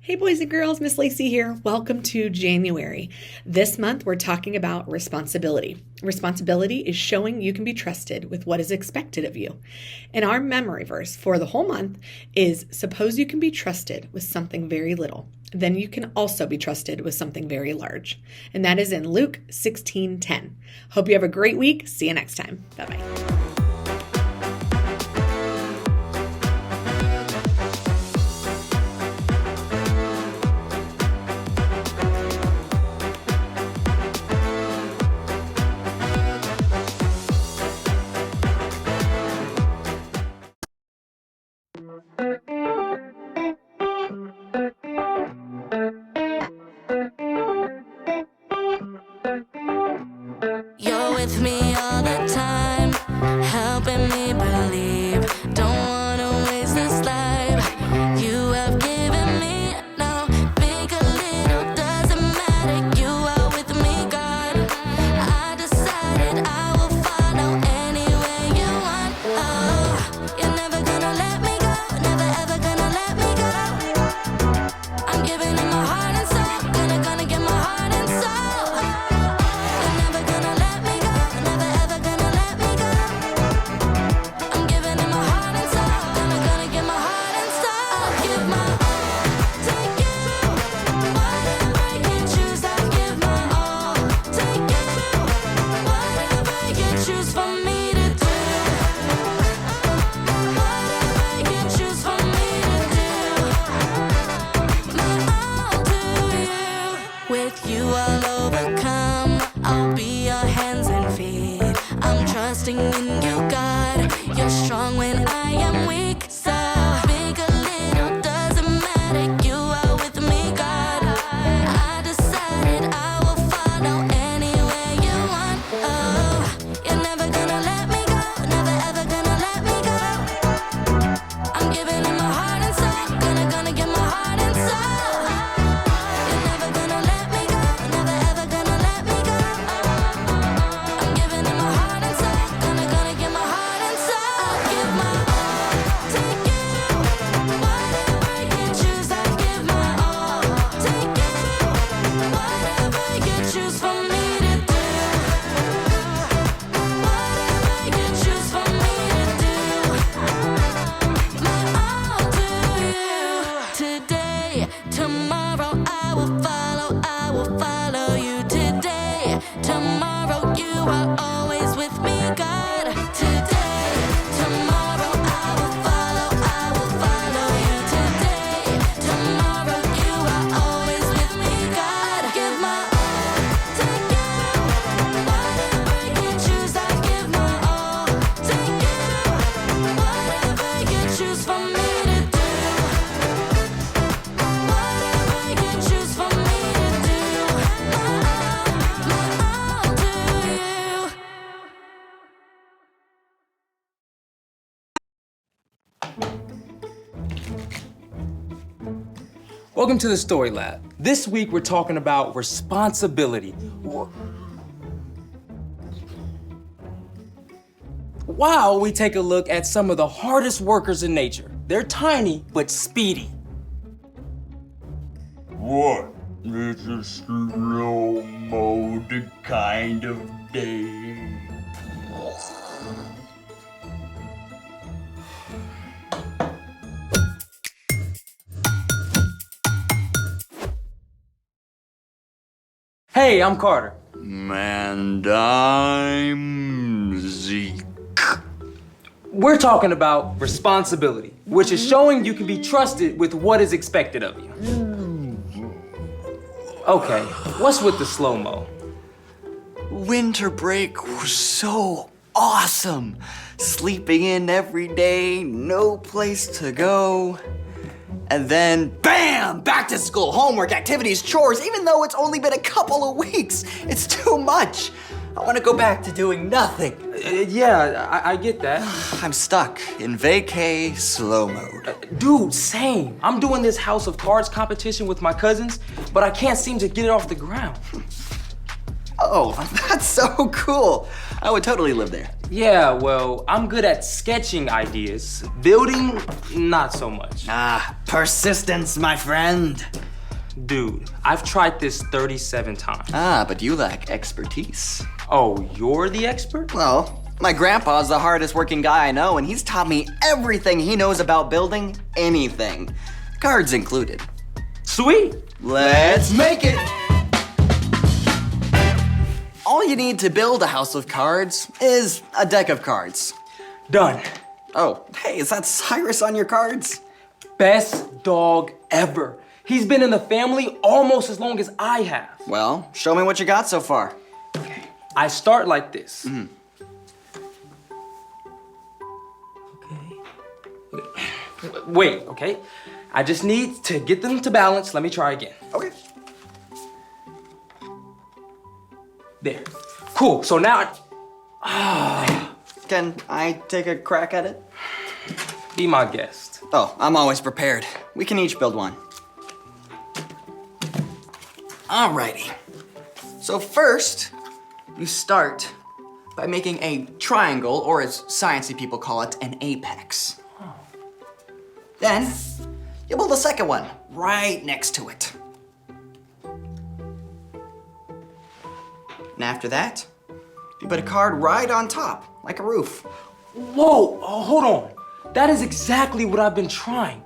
Hey boys and girls, Miss Lacey here. Welcome to January. This month we're talking about responsibility. Responsibility is showing you can be trusted with what is expected of you. And our memory verse for the whole month is, suppose you can be trusted with something very little, then you can also be trusted with something very large. And that is in Luke 16:10. Hope you have a great week. See you next time. Bye-bye. You're with me all the time, helping me believe. Don't wanna waste this life you have given me. No, big or little, doesn't matter. You are with me, God. I decided I will follow anywhere you want. Oh, you're never gonna let me go, never ever gonna let me go. I'm giving it my heart and soul, gonna give my heart and soul. You're never gonna let me go, never ever gonna let me go. I'm giving it my heart and soul, gonna give my heart and soul. I'll give my all to you, whatever you choose. I'll give my all to you, whatever you choose for me to do. Whatever you choose for me to do, my all to you. With you I'll overcome, I'll be your hands and feet. I'm trusting in you, God. You're strong when I am weak. So big or little, doesn't matter. You are with me, God. I decided I will follow anywhere you want. Oh, you're never gonna let me go, never ever gonna let me go. I'm giving it my heart and soul, gonna give my heart and soul. You're never gonna let me go, never ever gonna let me go. I'm giving it my heart and soul, gonna give my heart and soul. I'll give my all to you, whatever you choose. I'll give my all to you, whatever you choose for me to do. Whatever you choose for me to do, my all to you. Today, tomorrow, I will follow you. Today, tomorrow, you are always with me, God. Today, tomorrow, I will follow you. Today, tomorrow, you are always with me, God. Give my all to you, whatever you choose. I give my all to you, whatever you choose for me to do. Whatever you choose for me to do, my all to you. Welcome to the Story Lab. This week we're talking about responsibility. While we take a look at some of the hardest workers in nature. They're tiny but speedy. What? It's a slow mode kind of day. Hey, I'm Carter. And I'm Zeke. We're talking about responsibility, which is showing you can be trusted with what is expected of you. Okay, what's with the slow-mo? Winter break was so awesome. Sleeping in every day, no place to go. And then, bam! Back to school, homework, activities, chores. Even though it's only been a couple of weeks, it's too much. I want to go back to doing nothing. Yeah, I get that. I'm stuck in vacay slow mode. Dude, same. I'm doing this House of Cards competition with my cousins, but I can't seem to get it off the ground. Whoa, that's so cool. I would totally live there. Yeah, well, I'm good at sketching ideas. Building, not so much. Ah, persistence, my friend. Dude, I've tried this 37 times. Ah, but you lack expertise. Oh, you're the expert? Well, my grandpa's the hardest working guy I know, and he's taught me everything he knows about building anything, cards included. Sweet. Let's make it! All you need to build a house of cards is a deck of cards. Done. Oh, hey, is that Cyrus on your cards? Best dog ever. He's been in the family almost as long as I have. Well, show me what you got so far. I start like this. Okay. Wait, okay. I just need to get them to balance. Let me try again. Okay. There. Cool. So now, Can I take a crack at it? be my guest. Oh, I'm always prepared. We can each build one. Alrighty. So first, you start by making a triangle, or as sciencey people call it, an apex. Then, you build a second one right next to it. And after that, you put a card right on top, like a roof. Whoa, hold on. That is exactly what I've been trying.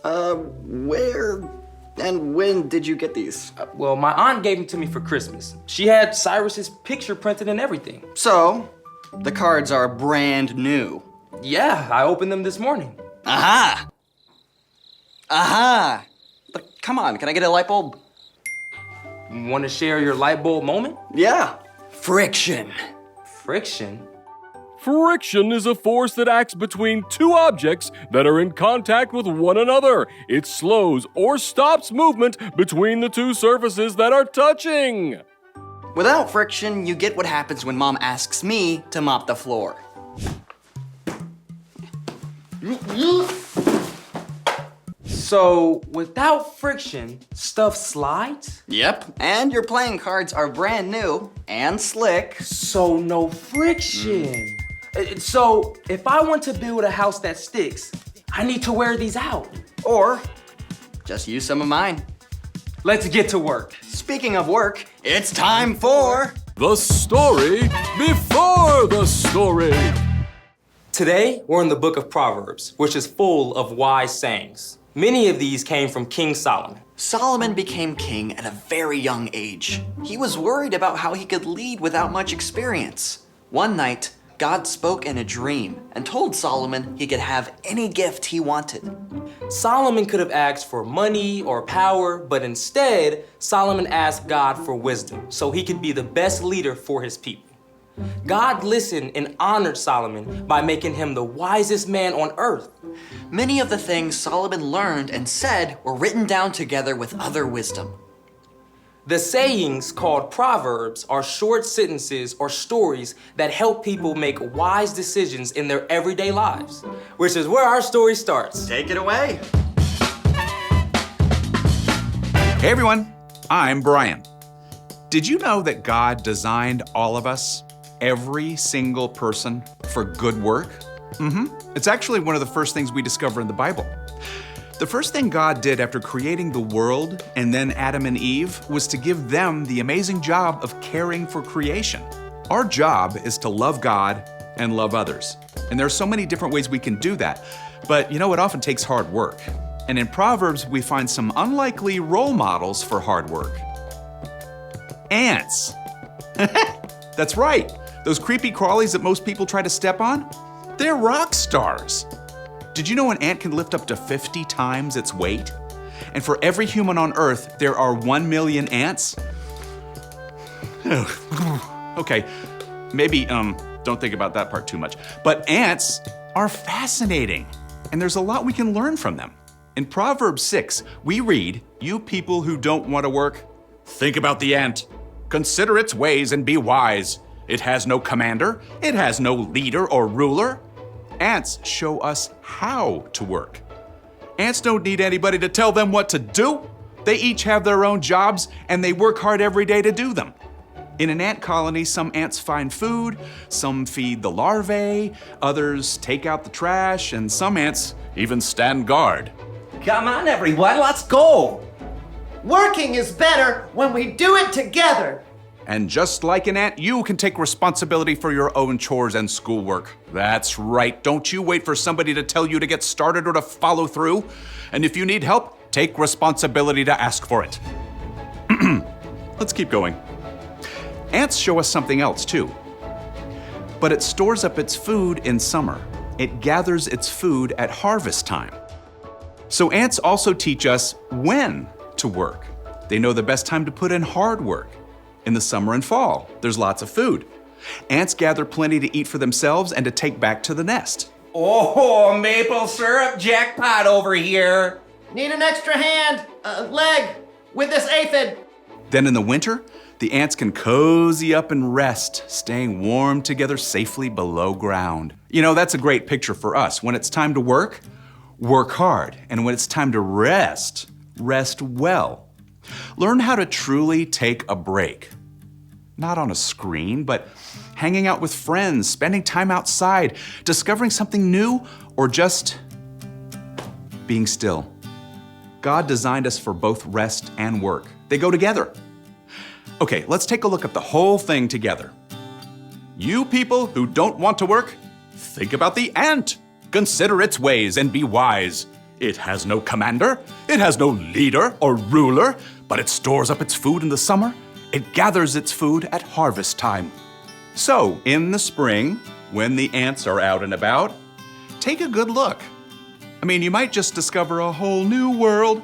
Where and when did you get these? Well, my aunt gave them to me for Christmas. She had Cyrus's picture printed and everything. So, the cards are brand new. Yeah, I opened them this morning. Aha! Aha! But come on, can I get a light bulb? Want to share your light bulb moment? Yeah. Friction. Friction? Friction is a force that acts between two objects that are in contact with one another. It slows or stops movement between the two surfaces that are touching. Without friction, you get what happens when Mom asks me to mop the floor. So, without friction, stuff slides? Yep. And your playing cards are brand new and slick. So, no friction. So, if I want to build a house that sticks, I need to wear these out. Or just use some of mine. Let's get to work. Speaking of work, it's time for... The story before the story. Today, we're in the book of Proverbs, which is full of wise sayings. Many of these came from King Solomon. Solomon became king at a very young age. He was worried about how he could lead without much experience. One night, God spoke in a dream and told Solomon he could have any gift he wanted. Solomon could have asked for money or power, but instead, Solomon asked God for wisdom so he could be the best leader for his people. God listened and honored Solomon by making him the wisest man on earth. Many of the things Solomon learned and said were written down together with other wisdom. The sayings called Proverbs are short sentences or stories that help people make wise decisions in their everyday lives, which is where our story starts. Take it away. Hey everyone, I'm Brian. Did you know that God designed all of us, every single person, for good work? It's actually one of the first things we discover in the Bible. The first thing God did after creating the world and then Adam and Eve was to give them the amazing job of caring for creation. Our job is to love God and love others. And there are so many different ways we can do that. But you know, it often takes hard work. And in Proverbs, we find some unlikely role models for hard work. Ants. That's right. Those creepy crawlies that most people try to step on, they're rock stars. Did you know an ant can lift up to 50 times its weight? And for every human on Earth, there are 1 million ants? Okay, maybe don't think about that part too much. But ants are fascinating, and there's a lot we can learn from them. In Proverbs 6, we read, "You people who don't want to work, think about the ant. Consider its ways and be wise. It has no commander, it has no leader or ruler." Ants show us how to work. Ants don't need anybody to tell them what to do. They each have their own jobs, and they work hard every day to do them. In an ant colony, some ants find food, some feed the larvae, others take out the trash, and some ants even stand guard. Come on, everyone, let's go. Working is better when we do it together. And just like an ant, you can take responsibility for your own chores and schoolwork. That's right. Don't you wait for somebody to tell you to get started or to follow through. And if you need help, take responsibility to ask for it. Let's keep going. Ants show us something else too. But it stores up its food in summer. It gathers its food at harvest time. So ants also teach us when to work. They know the best time to put in hard work. In the summer and fall, there's lots of food. Ants gather plenty to eat for themselves and to take back to the nest. Oh, maple syrup jackpot over here. Need an extra hand, leg, with this aphid. Then in the winter, the ants can cozy up and rest, staying warm together safely below ground. You know, that's a great picture for us. When it's time to work, work hard. And when it's time to rest, rest well. Learn how to truly take a break. Not on a screen, but hanging out with friends, spending time outside, discovering something new, or just being still. God designed us for both rest and work. They go together. Okay, let's take a look at the whole thing together. You people who don't want to work, think about the ant. Consider its ways and be wise. It has no commander, it has no leader or ruler, but it stores up its food in the summer. It gathers its food at harvest time. So, in the spring, when the ants are out and about, take a good look. I mean, you might just discover a whole new world.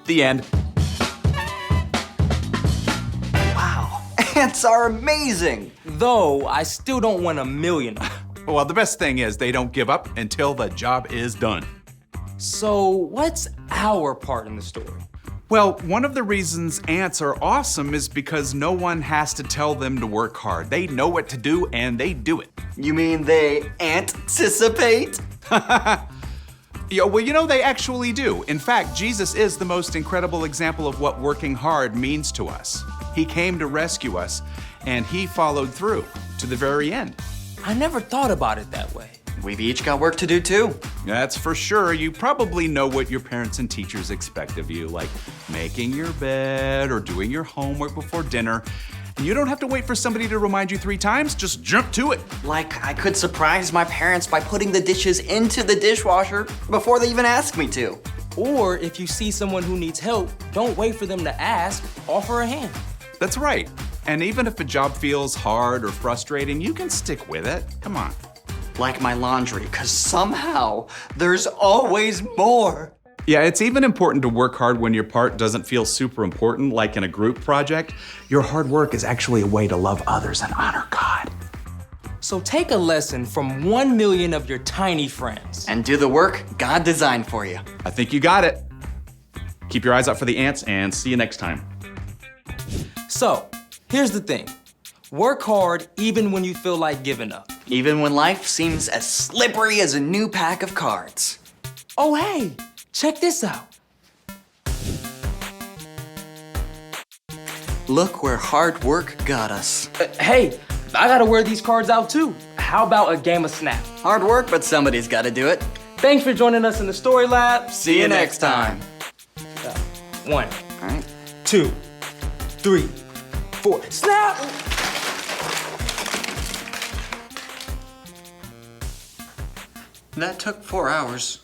The end. Wow, ants are amazing. Though I still don't want 1,000,000 of them. Well, the best thing is they don't give up until the job is done. So what's our part in the story? Well, one of the reasons ants are awesome is because no one has to tell them to work hard. They know what to do and they do it. You mean they anticipate? Yeah, well, you know, they actually do. In fact, Jesus is the most incredible example of what working hard means to us. He came to rescue us, and he followed through to the very end. I never thought about it that way. We've each got work to do too. That's for sure. You probably know what your parents and teachers expect of you, like making your bed or doing your homework before dinner. And you don't have to wait for somebody to remind you 3 times, just jump to it. Like I could surprise my parents by putting the dishes into the dishwasher before they even ask me to. Or if you see someone who needs help, don't wait for them to ask, offer a hand. That's right. And even if a job feels hard or frustrating, you can stick with it. Come on. Like my laundry, because somehow there's always more. Yeah, it's even important to work hard when your part doesn't feel super important, like in a group project. Your hard work is actually a way to love others and honor God. So take a lesson from 1,000,000 of your tiny friends. And do the work God designed for you. I think you got it. Keep your eyes out for the ants and see you next time. So, here's the thing. Work hard even when you feel like giving up. Even when life seems as slippery as a new pack of cards. Oh, hey, check this out. Look where hard work got us. Hey, I gotta wear these cards out too. How about a game of Snap? Hard work, but somebody's gotta do it. Thanks for joining us in the Story Lab. See you next time. 1, All right. 2, 3, 4. Snap! That took 4 hours.